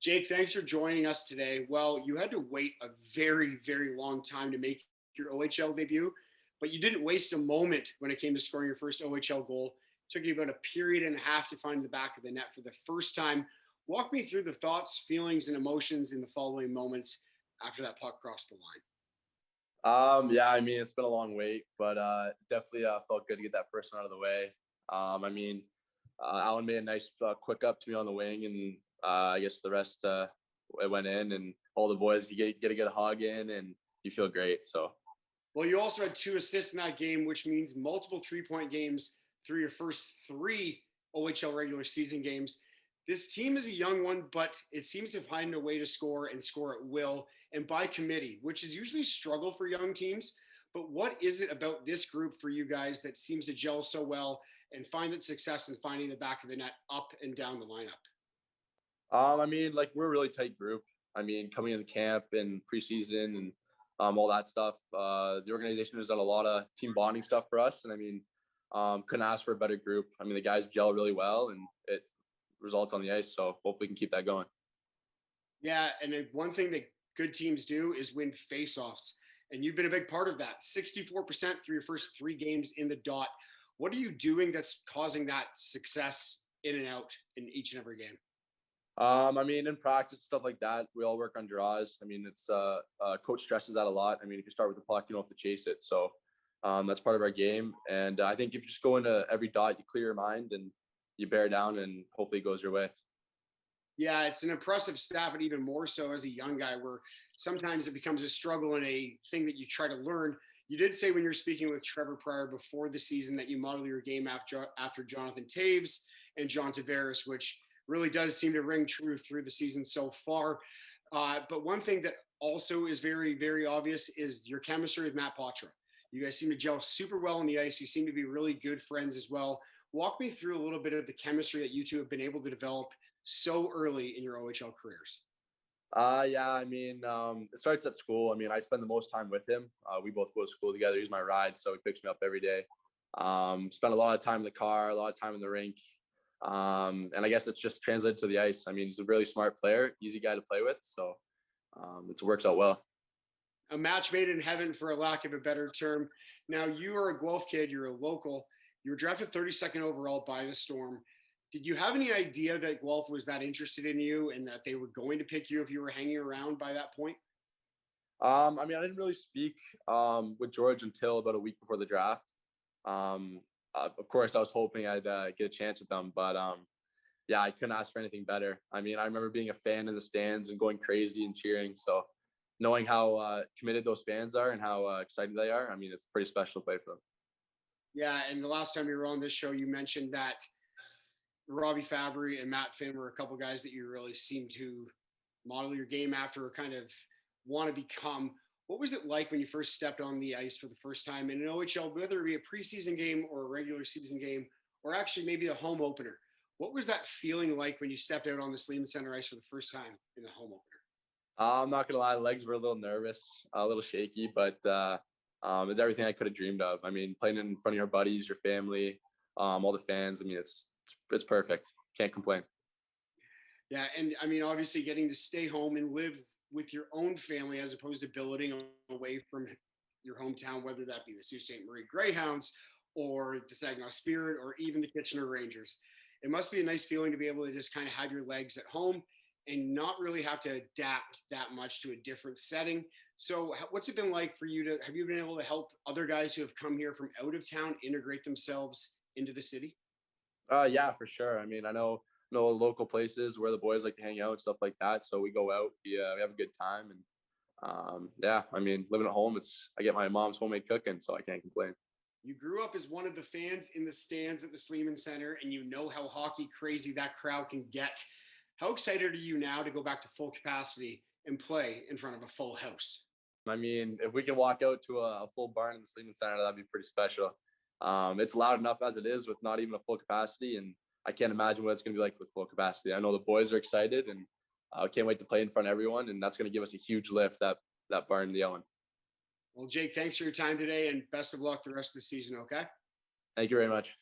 Jake, thanks for joining us today. Well, you had to wait a very, very long time to make your OHL debut, but you didn't waste a moment when it came to scoring your first OHL goal. It took you about a period and a half to find the back of the net for the first time. Walk me through the thoughts, feelings, and emotions in the following moments after that puck crossed the line. Yeah, I mean, it's been a long wait, but definitely felt good to get that first one out of the way. Alan made a nice quick up to me on the wing, and I guess the rest it went in, and all the boys, you get to get a hug in, and you feel great. So, Well, you also had 2 assists in that game, which means multiple 3-point games through your first three OHL regular season games. This team is a young one, but it seems to find a way to score and score at will and by committee, which is usually a struggle for young teams. But what is it about this group for you guys that seems to gel so well and find its success in finding the back of the net up and down the lineup? I mean, like we're a really tight group. I mean, coming into camp and preseason and all that stuff, the organization has done a lot of team bonding stuff for us, and I mean, couldn't ask for a better group. I mean, the guys gel really well, and it results on the ice. So hopefully we can keep that going. Yeah, and one thing that good teams do is win faceoffs. And you've been a big part of that. 64% through your first three games in the dot. What are you doing that's causing that success in and out in each and every game? I mean, in practice, stuff like that, we all work on draws. I mean, it's coach stresses that a lot. I mean, if you start with the puck, you don't have to chase it. So that's part of our game. And I think if you just go into every dot, you clear your mind and you bear down, and hopefully it goes your way. Yeah, it's an impressive stat, but even more so as a young guy, where sometimes it becomes a struggle and a thing that you try to learn. You did say when you're speaking with Trevor Pryor before the season that you model your game after Jonathan Taves and John Tavares, which really does seem to ring true through the season so far. But one thing that also is very, very obvious is your chemistry with Matt Poitras. You guys seem to gel super well on the ice. You seem to be really good friends as well. Walk me through a little bit of the chemistry that you two have been able to develop so early in your OHL careers? Yeah, I mean, it starts at school. I mean, I spend the most time with him. We both go to school together. He's my ride, so he picks me up every day. Spend a lot of time in the car, a lot of time in the rink. And I guess it's just translated to the ice. I mean, he's a really smart player, easy guy to play with. So it works out well. A match made in heaven, for a lack of a better term. Now, you are a Guelph kid, you're a local. You were drafted 32nd overall by the Storm. Did you have any idea that Guelph was that interested in you and that they were going to pick you if you were hanging around by that point? I mean, I didn't really speak with George until about a week before the draft. Of course, I was hoping I'd get a chance at them, but yeah, I couldn't ask for anything better. I mean, I remember being a fan in the stands and going crazy and cheering. So knowing how committed those fans are and how excited they are, I mean, it's pretty special to play for them. Yeah, and the last time you were on this show, you mentioned that Robbie Fabry and Matt Finn were a couple guys that you really seem to model your game after or kind of want to become. What was it like when you first stepped on the ice for the first time in an OHL, whether it be a preseason game or a regular season game, or actually maybe a home opener? What was that feeling like when you stepped out on the Sleeman Center ice for the first time in the home opener? I'm not gonna lie, the legs were a little nervous, a little shaky, but it's everything I could have dreamed of. I mean, playing in front of your buddies, your family, all the fans. I mean, it's perfect. Can't complain. Yeah, and I mean, obviously, getting to stay home and live with your own family as opposed to billeting away from your hometown, whether that be the Sault Ste. Marie Greyhounds or the Saginaw Spirit or even the Kitchener Rangers. It must be a nice feeling to be able to just kind of have your legs at home and not really have to adapt that much to a different setting. So, what's it been like for you to have you been able to help other guys who have come here from out of town integrate themselves into the city? Yeah, for sure. I mean, I know local places where the boys like to hang out and stuff like that. So we go out, we have a good time, and yeah, I mean, living at home, I get my mom's homemade cooking, so I can't complain. You grew up as one of the fans in the stands at the Sleeman Center, and you know how hockey crazy that crowd can get. How excited are you now to go back to full capacity and play in front of a full house? I mean, if we can walk out to a full barn in the Sleeman Center, that'd be pretty special. It's loud enough as it is with not even a full capacity, and I can't imagine what it's going to be like with full capacity. I know the boys are excited, and I can't wait to play in front of everyone, and that's going to give us a huge lift, that barn yelling. Well, Jake, thanks for your time today and best of luck the rest of the season, okay? Thank you very much.